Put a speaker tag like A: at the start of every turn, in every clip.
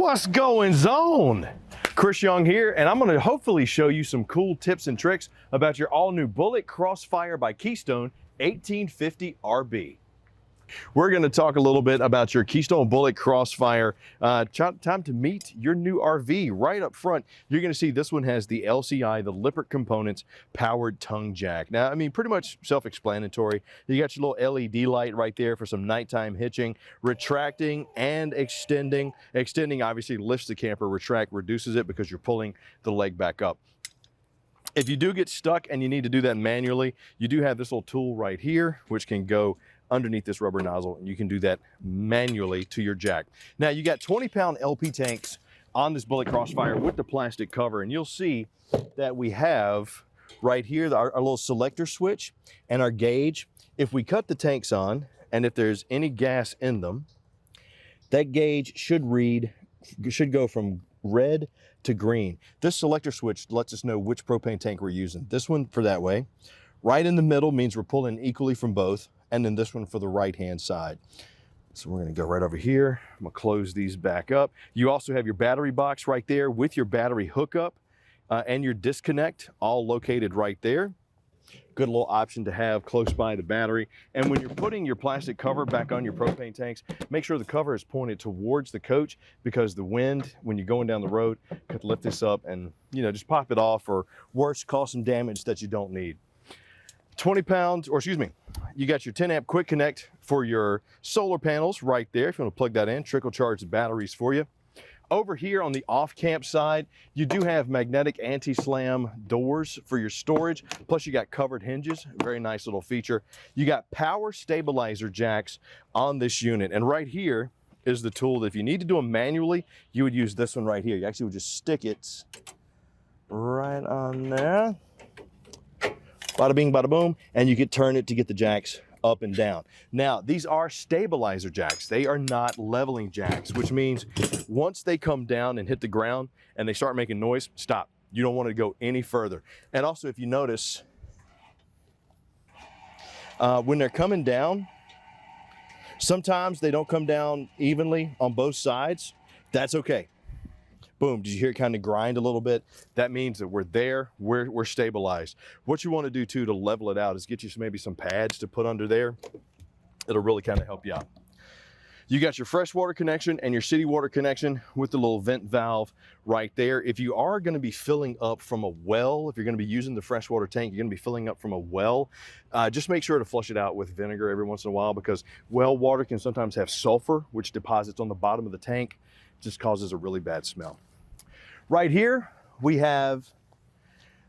A: What's going on? Chris Young here, and I'm going to hopefully show you some cool tips and tricks about your all-new Bullet Crossfire by Keystone 1850RB. We're going to talk a little bit about your Keystone Bullet Crossfire. Time to meet your new RV right up front. You're going to see this one has the LCI, the Lippert Components powered tongue jack. Now, I mean, pretty much self-explanatory. You got your little LED light right there for some nighttime hitching, retracting and extending. Extending obviously lifts the camper, retract reduces it because you're pulling the leg back up. If you do get stuck and you need to do that manually, you do have this little tool right here, which can go underneath this rubber nozzle, and you can do that manually to your jack. Now, you got 20-pound LP tanks on this Bullet Crossfire with the plastic cover, and you'll see that we have right here our little selector switch and our gauge. If we cut the tanks on, and if there's any gas in them, that gauge should go from red to green. This selector switch lets us know which propane tank we're using. This one for that way. Right in the middle means we're pulling equally from both, and then this one for the right-hand side. So we're gonna go right over here. I'm gonna close these back up. You also have your battery box right there with your battery hookup and your disconnect all located right there. Good little option to have close by the battery. And when you're putting your plastic cover back on your propane tanks, make sure the cover is pointed towards the coach, because the wind, when you're going down the road, could lift this up and, you know, just pop it off, or worse, cause some damage that you don't need. 20 pounds, or excuse me, you got your 10 amp quick connect for your solar panels right there. If you want to plug that in, trickle charge the batteries for you. Over here on the off camp side, you do have magnetic anti-slam doors for your storage. Plus you got covered hinges, very nice little feature. You got power stabilizer jacks on this unit. And right here is the tool that if you need to do them manually, you would use this one right here. You actually would just stick it right on there. Bada bing, bada boom, and you could turn it to get the jacks up and down. Now, these are stabilizer jacks. They are not leveling jacks, which means once they come down and hit the ground and they start making noise, stop. You don't want to go any further. And also, if you notice, when they're coming down, sometimes they don't come down evenly on both sides. That's okay. Boom, did you hear it kind of grind a little bit? That means that we're there, we're stabilized. What you want to do too to level it out is get you maybe some pads to put under there. It'll really kind of help you out. You got your freshwater connection and your city water connection with the little vent valve right there. If you are going to be filling up from a well, if you're going to be using the freshwater tank, you're going to be filling up from a well, just make sure to flush it out with vinegar every once in a while, because well water can sometimes have sulfur, which deposits on the bottom of the tank. It just causes a really bad smell. Right here, we have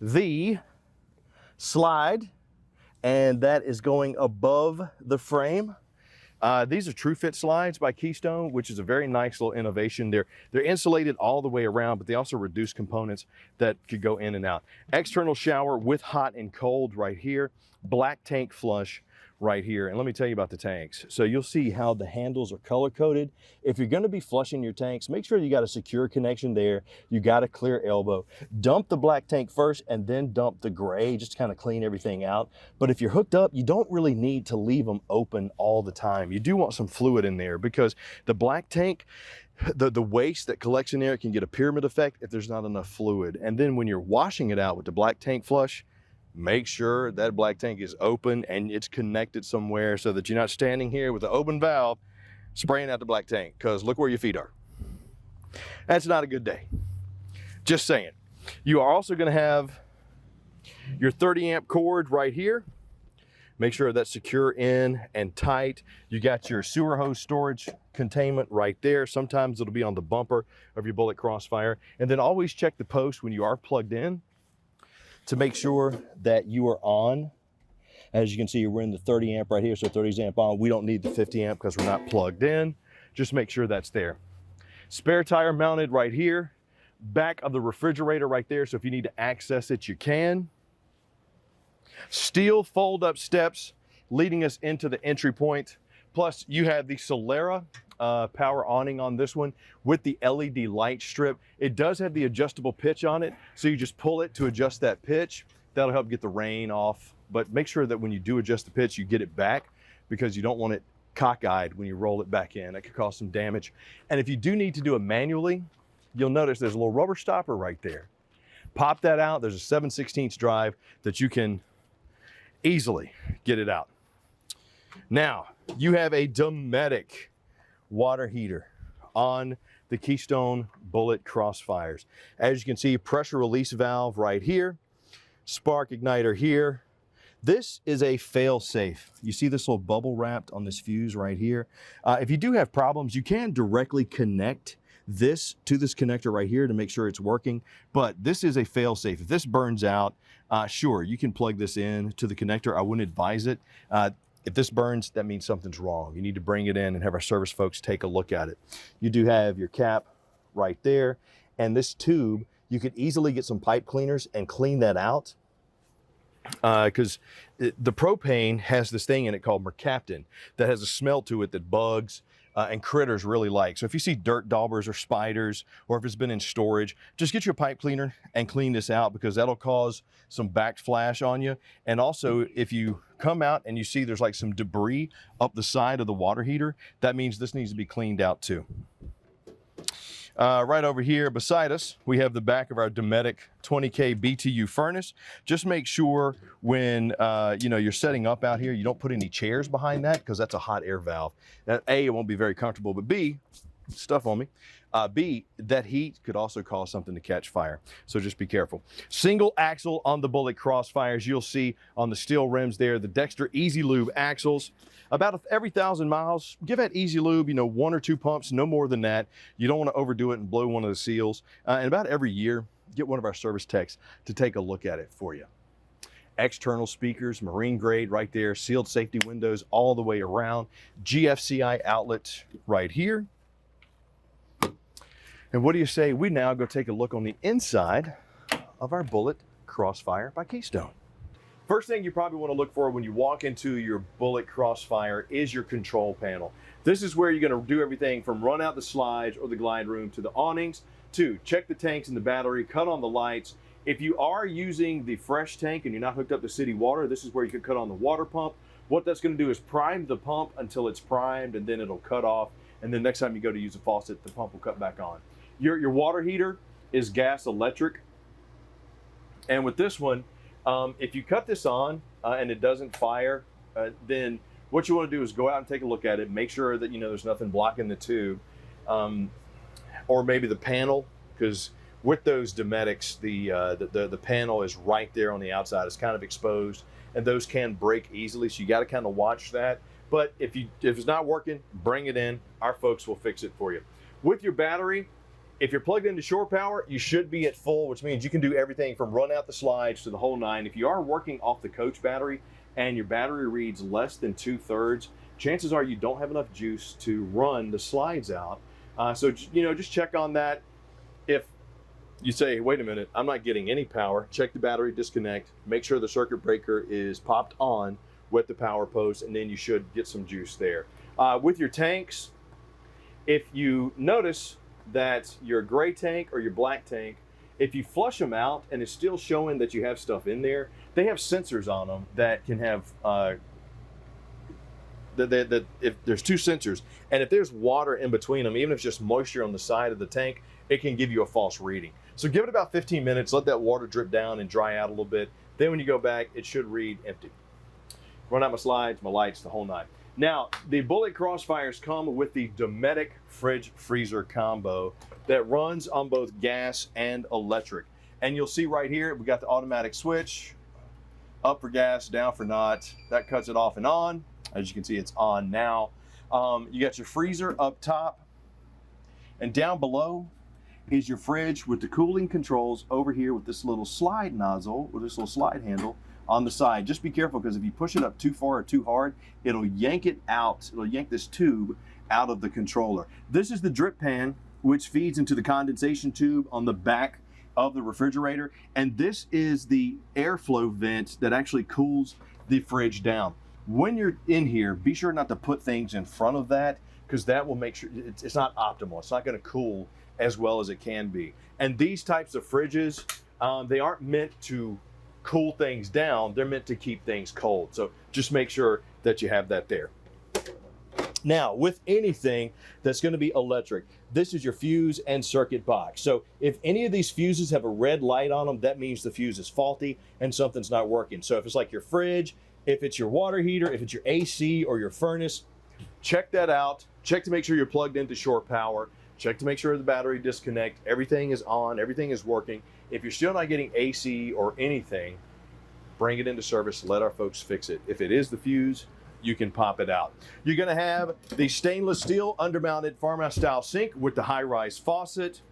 A: the slide, and that is going above the frame. These are True Fit slides by Keystone, which is a very nice little innovation. They're insulated all the way around, but they also reduce components that could go in and out. External shower with hot and cold right here. Black tank flush right here. And let me tell you about the tanks. So you'll see how the handles are color coded. If you're going to be flushing your tanks, make sure you got a secure connection there. You got a clear elbow. Dump the black tank first and then dump the gray, just to kind of clean everything out. But if you're hooked up, you don't really need to leave them open all the time. You do want some fluid in there, because the black tank, the waste that collects in there can get a pyramid effect if there's not enough fluid. And then when you're washing it out with the black tank flush, make sure that black tank is open and it's connected somewhere, so that you're not standing here with the open valve spraying out the black tank, because look where your feet are. That's not a good day. Just saying. You are also going to have your 30 amp cord right here. Make sure that's secure in and tight. You got your sewer hose storage containment right there. Sometimes it'll be on the bumper of your Bullet Crossfire. And then always check the post when you are plugged in to make sure that you are on. As you can see, we're in the 30 amp right here, so 30 amp on. We don't need the 50 amp because we're not plugged in. Just make sure that's there. Spare tire mounted right here. Back of the refrigerator right there, so if you need to access it, you can. Steel fold-up steps leading us into the entry point. Plus, you have the Solera power awning on this one with the LED light strip. It does have the adjustable pitch on it, so you just pull it to adjust that pitch. That'll help get the rain off, but make sure that when you do adjust the pitch, you get it back, because you don't want it cockeyed when you roll it back in. That could cause some damage. And if you do need to do it manually, you'll notice there's a little rubber stopper right there. Pop that out. There's a 7/16 drive that you can easily get it out. Now, you have a Dometic water heater on the Keystone Bullet Crossfires. As you can see, pressure release valve right here, spark igniter here. This is a fail-safe. You see this little bubble wrapped on this fuse right here. If you do have problems, you can directly connect this to this connector right here to make sure it's working, but this is a fail-safe. If this burns out, sure, you can plug this in to the connector. I wouldn't advise it. If this burns, that means something's wrong. You need to bring it in and have our service folks take a look at it. You do have your cap right there, and this tube, you could easily get some pipe cleaners and clean that out, because the propane has this thing in it called mercaptan that has a smell to it that bugs and critters really like. So if you see dirt daubers or spiders, or if it's been in storage, just get your pipe cleaner and clean this out, because that'll cause some backflash on you. And also, if you come out and you see there's like some debris up the side of the water heater, that means this needs to be cleaned out too. Right over here beside us, we have the back of our Dometic 20K BTU furnace. Just make sure when you're setting up out here, you don't put any chairs behind that, because that's a hot air valve. That A, it won't be very comfortable, but B, stuff on me. B, that heat could also cause something to catch fire. So just be careful. Single axle on the Bullet Crossfires. You'll see on the steel rims there, the Dexter Easy Lube axles. About every 1,000 miles, give that Easy Lube, 1 or 2 pumps, no more than that. You don't want to overdo it and blow one of the seals. And about every year, get one of our service techs to take a look at it for you. External speakers, marine grade right there, sealed safety windows all the way around, GFCI outlet right here. And what do you say we now go take a look on the inside of our Bullet Crossfire by Keystone? First thing you probably want to look for when you walk into your Bullet Crossfire is your control panel. This is where you're going to do everything from run out the slides or the glide room to the awnings, to check the tanks and the battery, cut on the lights. If you are using the fresh tank and you're not hooked up to city water, this is where you can cut on the water pump. What that's going to do is prime the pump until it's primed, and then it'll cut off. And then next time you go to use the faucet, the pump will cut back on. Your water heater is gas electric. And with this one, if you cut this on and it doesn't fire, then what you want to do is go out and take a look at it, make sure that there's nothing blocking the tube, or maybe the panel, because with those Dometics, the panel is right there on the outside. It's kind of exposed, and those can break easily, so you got to kind of watch that. But if it's not working, bring it in. Our folks will fix it for you. With your battery, if you're plugged into shore power, you should be at full, which means you can do everything from run out the slides to the whole 9. If you are working off the coach battery and your battery reads less than 2/3, chances are you don't have enough juice to run the slides out. So just check on that. If you say, wait a minute, I'm not getting any power, check the battery, disconnect, make sure the circuit breaker is popped on with the power post, and then you should get some juice there. With your tanks, if you notice that your gray tank or your black tank, if you flush them out and it's still showing that you have stuff in there, they have sensors on them that can have that if there's 2 sensors, and if there's water in between them, even if it's just moisture on the side of the tank, it can give you a false reading. So give it about 15 minutes, let that water drip down and dry out a little bit. Then when you go back, it should read empty. Run out my slides, my lights, the whole 9. Now, the Bullet Crossfires come with the Dometic fridge freezer combo that runs on both gas and electric. And you'll see right here, we got the automatic switch, up for gas, down for not. That cuts it off and on. As you can see, it's on now. You got your freezer up top, and down below is your fridge with the cooling controls over here with this little slide nozzle, with this little slide handle on the side. Just be careful, because if you push it up too far or too hard, it'll yank it out. It'll yank this tube out of the controller. This is the drip pan, which feeds into the condensation tube on the back of the refrigerator. And this is the airflow vent that actually cools the fridge down. When you're in here, be sure not to put things in front of that, because that will make sure it's not optimal. It's not going to cool as well as it can be. And these types of fridges, they aren't meant to cool things down, they're meant to keep things cold. So just make sure that you have that there. Now, with anything that's going to be electric, this is your fuse and circuit box. So if any of these fuses have a red light on them, that means the fuse is faulty and something's not working. So if it's like your fridge, if it's your water heater, if it's your AC or your furnace, check that out. Check to make sure you're plugged into shore power. Check to make sure the battery disconnect. Everything is on, everything is working. If you're still not getting AC or anything, bring it into service, let our folks fix it. If it is the fuse, you can pop it out. You're gonna have the stainless steel undermounted farmhouse style sink with the high-rise faucet.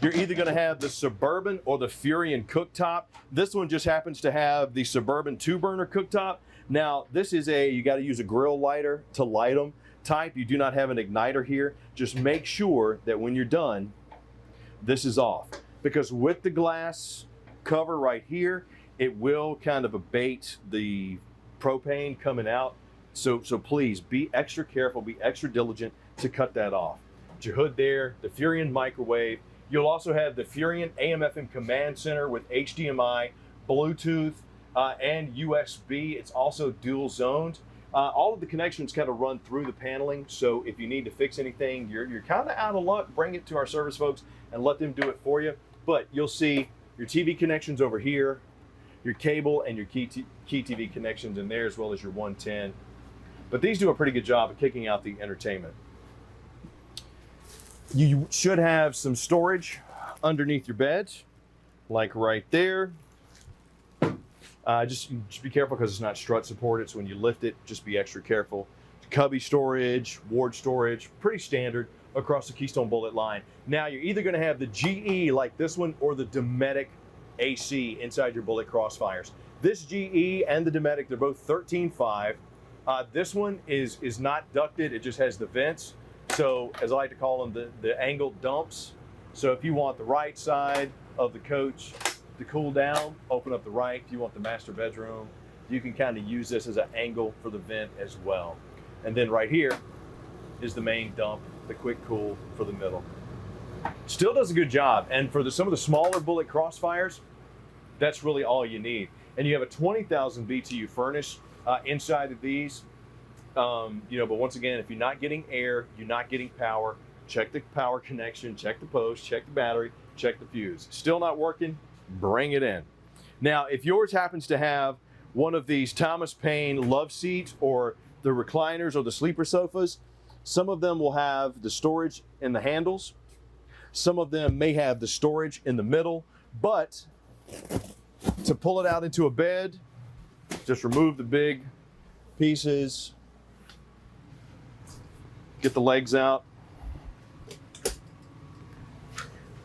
A: You're either gonna have the Suburban or the Furion cooktop. This one just happens to have the Suburban 2-burner cooktop. Now, this is you gotta use a grill lighter to light them type. You do not have an igniter here. Just make sure that when you're done, this is off. Because with the glass cover right here, it will kind of abate the propane coming out. So please be extra careful, be extra diligent to cut that off. Your hood there, the Furion microwave. You'll also have the Furion AM/FM command center with HDMI, Bluetooth, and USB. It's also dual zoned. All of the connections kind of run through the paneling. So if you need to fix anything, you're kind of out of luck, bring it to our service folks and let them do it for you. But you'll see your TV connections over here, your cable and your key TV connections in there, as well as your 110. But these do a pretty good job of kicking out the entertainment. You should have some storage underneath your beds, like right there. Just be careful because it's not strut supported, so when you lift it, just be extra careful. Cubby storage, ward storage, pretty standard across the Keystone Bullet line. Now, you're either going to have the GE like this one or the Dometic AC inside your Bullet Crossfires. This GE and the Dometic, they're both 13.5. This one is not ducted, it just has the vents. So, as I like to call them, the angled dumps. So if you want the right side of the coach to cool down, open up the right. If you want the master bedroom, you can kind of use this as an angle for the vent as well. And then right here is the main dump, the quick cool for the middle. Still does a good job. And for some of the smaller Bullet Crossfires, that's really all you need. And you have a 20,000 BTU furnace inside of these. But once again, if you're not getting air, you're not getting power, check the power connection, check the post, check the battery, check the fuse. Still not working? Bring it in. Now, if yours happens to have one of these Thomas Paine love seats or the recliners or the sleeper sofas, some of them will have the storage in the handles. Some of them may have the storage in the middle, but to pull it out into a bed, just remove the big pieces, get the legs out,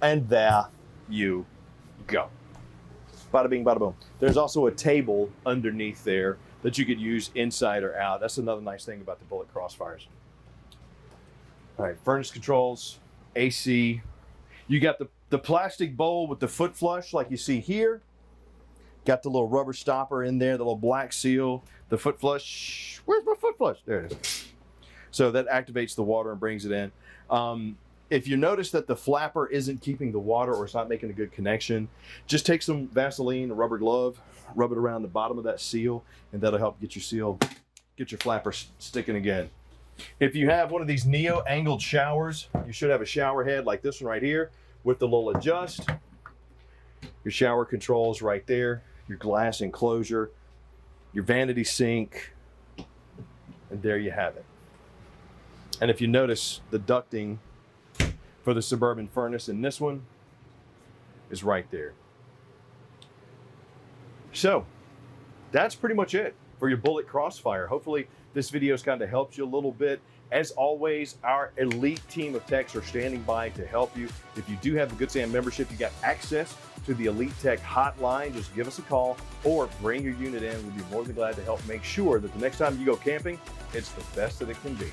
A: and there you go. Bada bing, bada boom. There's also a table underneath there that you could use inside or out. That's another nice thing about the Bullet Crossfires. All right, furnace controls, AC. You got the plastic bowl with the foot flush like you see here. Got the little rubber stopper in there, the little black seal, the foot flush. Where's my foot flush? There it is. So that activates the water and brings it in. If you notice that the flapper isn't keeping the water or it's not making a good connection, just take some Vaseline, a rubber glove, rub it around the bottom of that seal, and that'll help get your seal, get your flapper sticking again. If you have one of these Neo angled showers, you should have a shower head like this one right here with the little adjust. Your shower controls right there, your glass enclosure, your vanity sink, and there you have it. And if you notice, the ducting for the Suburban furnace in this one is right there. So that's pretty much it for your Bullet Crossfire. Hopefully this video's kind of helped you a little bit. As always, our elite team of techs are standing by to help you. If you do have the Good Sam membership, you got access to the Elite Tech hotline. Just give us a call or bring your unit in. We'd be more than glad to help make sure that the next time you go camping, it's the best that it can be.